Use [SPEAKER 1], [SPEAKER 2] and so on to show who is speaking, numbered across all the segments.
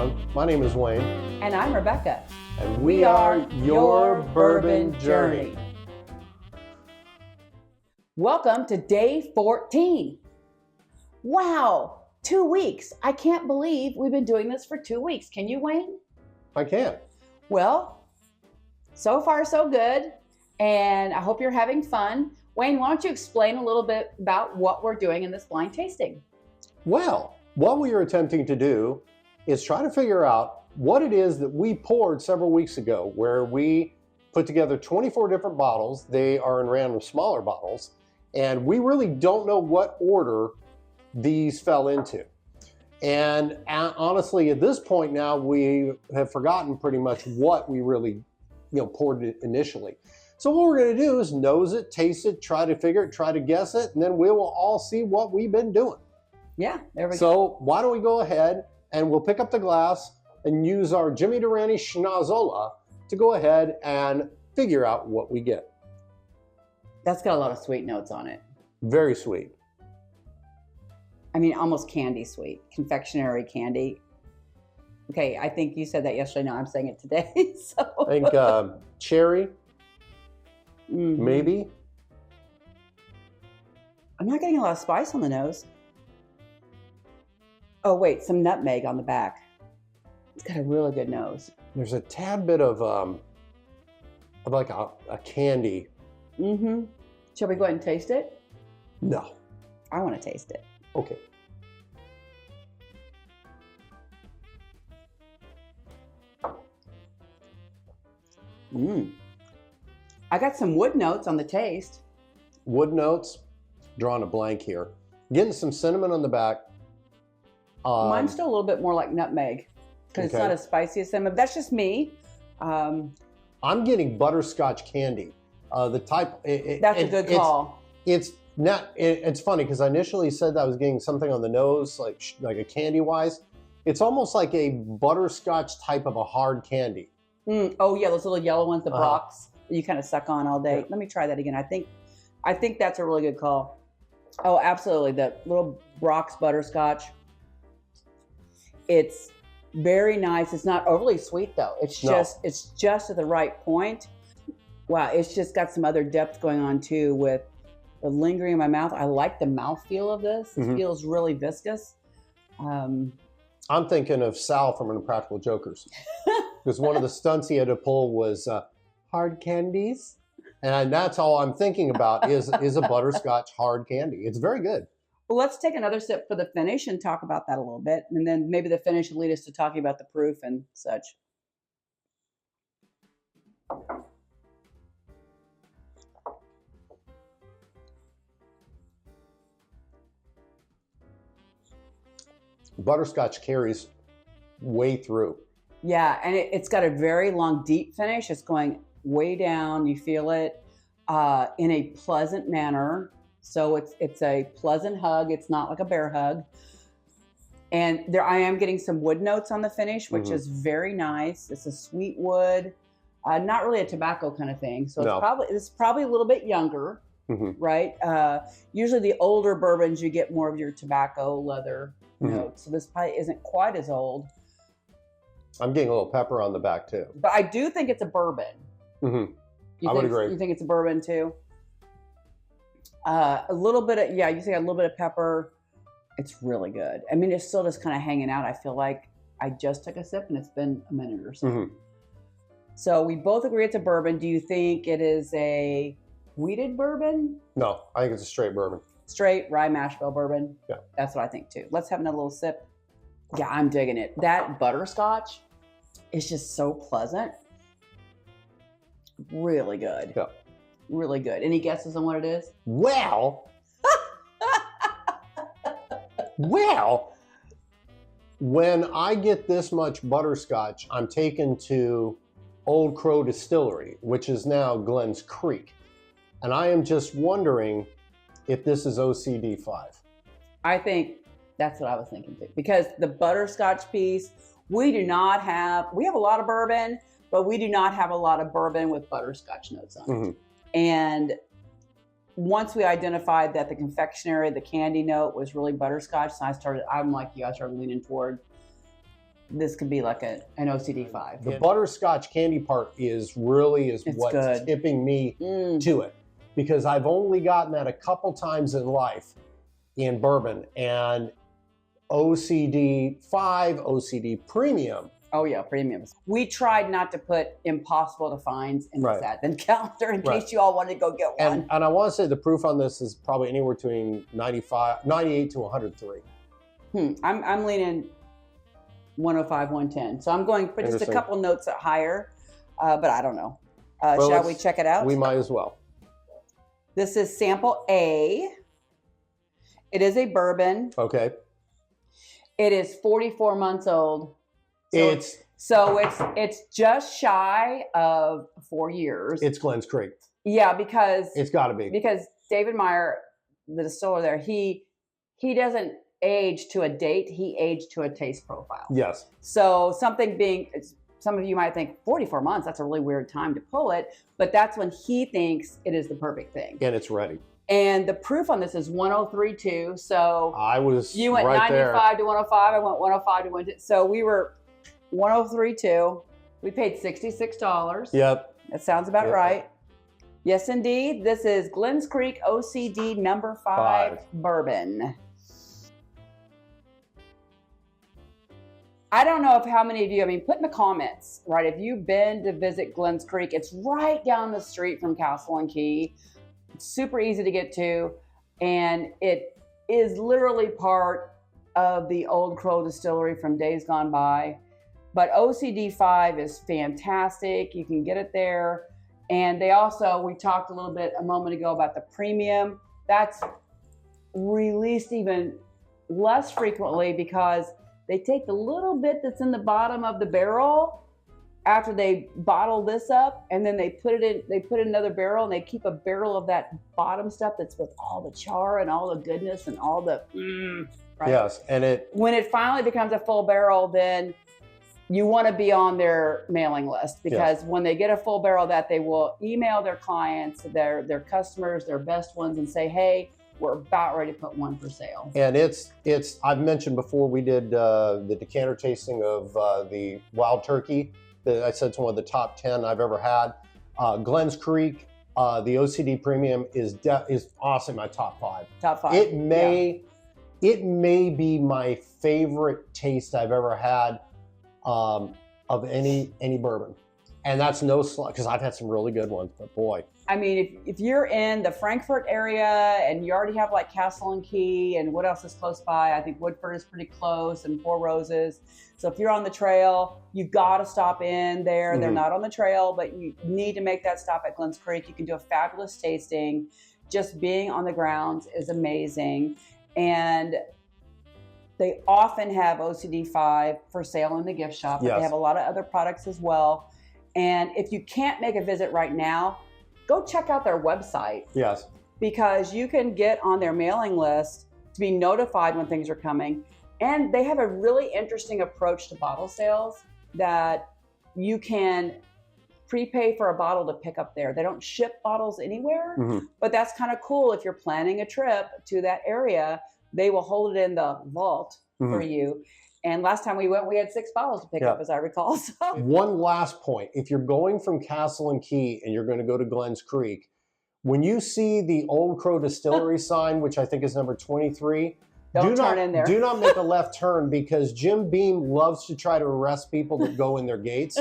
[SPEAKER 1] everyone. My name is Wayne.
[SPEAKER 2] And I'm Rebecca.
[SPEAKER 1] And we are Your Bourbon Journey.
[SPEAKER 2] Welcome to day 14. Wow, 2 weeks. I can't believe we've been doing this for 2 weeks. Can you, Wayne?
[SPEAKER 1] I can.
[SPEAKER 2] Well, so far so good. And I hope you're having fun. Wayne, why don't you explain a little bit about what we're doing in this blind tasting?
[SPEAKER 1] Well, what we are attempting to do is try to figure out what it is that we poured several weeks ago, where we put together 24 different bottles. They are in random smaller bottles, and we really don't know what order these fell into. And honestly, at this point now, we have forgotten pretty much what we really poured it initially. So what we're going to do is nose it, taste it, try to figure it, try to guess it, and then we will all see what we've been doing.
[SPEAKER 2] Yeah, there we go.
[SPEAKER 1] So why don't we go ahead and we'll pick up the glass and use our Jimmy Durante Schnazola to go ahead and figure out what we get.
[SPEAKER 2] That's got a lot of sweet notes on it.
[SPEAKER 1] Very sweet.
[SPEAKER 2] I mean, almost candy sweet, confectionery candy. Okay, I think you said that yesterday. Now I'm saying it today. So
[SPEAKER 1] I think cherry, maybe.
[SPEAKER 2] I'm not getting a lot of spice on the nose. Oh wait, some nutmeg on the back. It's got a really good nose.
[SPEAKER 1] There's a tad bit of like a candy.
[SPEAKER 2] Mm-hmm. Shall we go ahead and taste it?
[SPEAKER 1] No.
[SPEAKER 2] I want to taste it.
[SPEAKER 1] Okay.
[SPEAKER 2] I got some wood notes on the taste.
[SPEAKER 1] Wood notes, drawing a blank here. Getting some cinnamon on the back.
[SPEAKER 2] Mine's still a little bit more like nutmeg because it's not as spicy as cinnamon. That's just me.
[SPEAKER 1] I'm getting butterscotch candy. The type.
[SPEAKER 2] That's a good call.
[SPEAKER 1] It's not. It's funny because I initially said that I was getting something on the nose, like a candy wise. It's almost like a butterscotch type of a hard candy.
[SPEAKER 2] Oh yeah, those little yellow ones, the Brock's that you kind of suck on all day. Yeah. Let me try that again. I think that's a really good call. Oh, absolutely. The little Brock's butterscotch. It's very nice. It's not overly sweet though. It's just at the right point. Wow, it's just got some other depth going on too with the lingering in my mouth. I like the mouthfeel of this. It feels really viscous.
[SPEAKER 1] I'm thinking of Sal from Impractical Jokers. Because one of the stunts he had to pull was hard candies. And that's all I'm thinking about is a butterscotch hard candy. It's very good.
[SPEAKER 2] Well, let's take another sip for the finish and talk about that a little bit. And then maybe the finish will lead us to talking about the proof and such.
[SPEAKER 1] Butterscotch carries way through.
[SPEAKER 2] Yeah, and it's got a very long, deep finish. It's going way down. You feel it in a pleasant manner. So it's a pleasant hug. It's not like a bear hug. And there I am getting some wood notes on the finish, which is very nice. It's a sweet wood, not really a tobacco kind of thing. So it's probably a little bit younger, right? Usually the older bourbons, you get more of your tobacco leather notes. So this probably isn't quite as old.
[SPEAKER 1] I'm getting a little pepper on the back too.
[SPEAKER 2] But I do think it's a bourbon.
[SPEAKER 1] I would agree.
[SPEAKER 2] You think it's a bourbon too? A little bit of, you say a little bit of pepper. It's really good. I mean, it's still just kind of hanging out. I feel like I just took a sip and it's been a minute or so. So we both agree it's a bourbon. Do you think it is a wheated bourbon?
[SPEAKER 1] No, I think it's a straight bourbon.
[SPEAKER 2] Straight rye mash bill bourbon?
[SPEAKER 1] Yeah.
[SPEAKER 2] That's what I think too. Let's have another little sip. Yeah, I'm digging it. That butterscotch is just so pleasant. Really good.
[SPEAKER 1] Yeah.
[SPEAKER 2] Really good. Any guesses on what it is?
[SPEAKER 1] Well, when I get this much butterscotch, I'm taken to Old Crow Distillery, which is now Glens Creek. And I am just wondering if this is OCD5.
[SPEAKER 2] I think that's what I was thinking too. Because the butterscotch piece, we have a lot of bourbon, but we do not have a lot of bourbon with butterscotch notes on it. And once we identified that the confectionery, the candy note was really butterscotch, so I'm like you, I started leaning toward this could be like an OCD5.
[SPEAKER 1] The butterscotch candy part is what's
[SPEAKER 2] good.
[SPEAKER 1] tipping me to it, because I've only gotten that a couple times in life in bourbon, and OCD5, OCD premium.
[SPEAKER 2] Oh yeah, premiums. We tried not to put impossible to find in the advent calendar in case you all wanted to go get one.
[SPEAKER 1] And I want to say the proof on this is probably anywhere between 98 to 103.
[SPEAKER 2] I'm leaning 105, 110. So I'm going for just a couple notes higher, but I don't know. Shall we check it out?
[SPEAKER 1] We might as well.
[SPEAKER 2] This is sample A. It is a bourbon.
[SPEAKER 1] Okay.
[SPEAKER 2] It is 44 months old.
[SPEAKER 1] So
[SPEAKER 2] it's just shy of 4 years.
[SPEAKER 1] It's Glens Creek.
[SPEAKER 2] Yeah, because
[SPEAKER 1] it's got to be, because
[SPEAKER 2] David Meyer, the distiller there, he doesn't age to a date. He aged to a taste profile.
[SPEAKER 1] Yes.
[SPEAKER 2] So some of you might think 44 months. That's a really weird time to pull it, but that's when he thinks it is the perfect thing.
[SPEAKER 1] And it's ready.
[SPEAKER 2] And the proof on this is 103.2. So you went
[SPEAKER 1] right
[SPEAKER 2] 95 to 105. I went 105 to 110. So we were 103.2. We paid $66.
[SPEAKER 1] Yep.
[SPEAKER 2] That sounds about right. Yes, indeed. This is Glens Creek OCD number 5 bourbon. I don't know how many of you, put in the comments, right? If you've been to visit Glens Creek, it's right down the street from Castle and Key. It's super easy to get to, and it is literally part of the Old Crow Distillery from days gone by. But OCD5 is fantastic. You can get it there. And we talked a little bit a moment ago about the premium. That's released even less frequently because they take the little bit that's in the bottom of the barrel after they bottle this up, and then they put it in another barrel, and they keep a barrel of that bottom stuff that's with all the char and all the goodness and all the right?
[SPEAKER 1] Yes. And
[SPEAKER 2] when it finally becomes a full barrel, then you want to be on their mailing list, because when they get a full barrel, that they will email their clients, their customers, their best ones, and say, hey, we're about ready to put one for sale.
[SPEAKER 1] And I've mentioned before, we did the decanter tasting of the Wild Turkey. I said it's one of the top 10 I've ever had. Glens Creek, the OCD Premium is awesome. My top 5.
[SPEAKER 2] Top 5.
[SPEAKER 1] It may be my favorite taste I've ever had of any bourbon, and that's no slug, because I've had some really good ones. But boy,
[SPEAKER 2] if you're in the Frankfurt area and you already have like Castle and Key, and what else is close by? I think Woodford is pretty close, and Four Roses. So if you're on the trail, you've got to stop in there. They're not on the trail, but you need to make that stop at Glens Creek. You can do a fabulous tasting. Just being on the grounds is amazing. And they often have OCD5 for sale in the gift shop. But they have a lot of other products as well. And if you can't make a visit right now, go check out their website.
[SPEAKER 1] Yes.
[SPEAKER 2] Because you can get on their mailing list to be notified when things are coming. And they have a really interesting approach to bottle sales, that you can prepay for a bottle to pick up there. They don't ship bottles anywhere, but that's kind of cool. If you're planning a trip to that area, they will hold it in the vault for you. And last time we went, we had 6 bottles to pick up, as I recall. So.
[SPEAKER 1] One last point. If you're going from Castle and Key and you're going to go to Glens Creek, when you see the Old Crow Distillery sign, which I think is number 23, do not make a left turn, because Jim Beam loves to try to arrest people that go in their gates.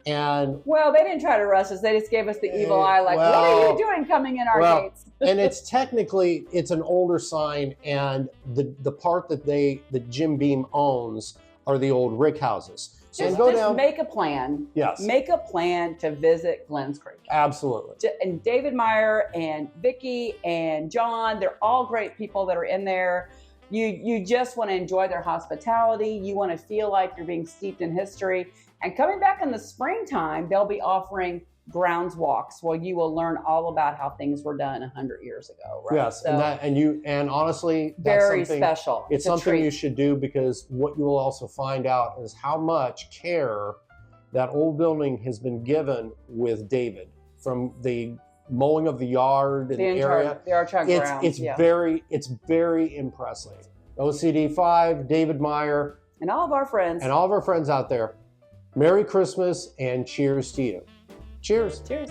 [SPEAKER 1] And
[SPEAKER 2] well, they didn't try to arrest us. They just gave us the evil eye, like, what are you doing coming in our gates?
[SPEAKER 1] And it's an older sign, and the part that Jim Beam owns are the old rick houses. So
[SPEAKER 2] just make a plan.
[SPEAKER 1] Yes.
[SPEAKER 2] Make a plan to visit Glens Creek.
[SPEAKER 1] Absolutely.
[SPEAKER 2] And David Meyer and Vicky and John, they're all great people that are in there. You just want to enjoy their hospitality. You want to feel like you're being steeped in history. And coming back in the springtime, they'll be offering grounds walks where you will learn all about how things were done 100 years ago. Right?
[SPEAKER 1] Yes, so, and honestly, that's
[SPEAKER 2] very special.
[SPEAKER 1] It's something you should do, because what you will also find out is how much care that old building has been given with David, from the mowing of the yard and the area.
[SPEAKER 2] The Archon grounds.
[SPEAKER 1] It's very impressive. OCD5, David Meyer.
[SPEAKER 2] And all of our friends.
[SPEAKER 1] And all of our friends out there, Merry Christmas and cheers to you. Cheers.
[SPEAKER 2] Cheers.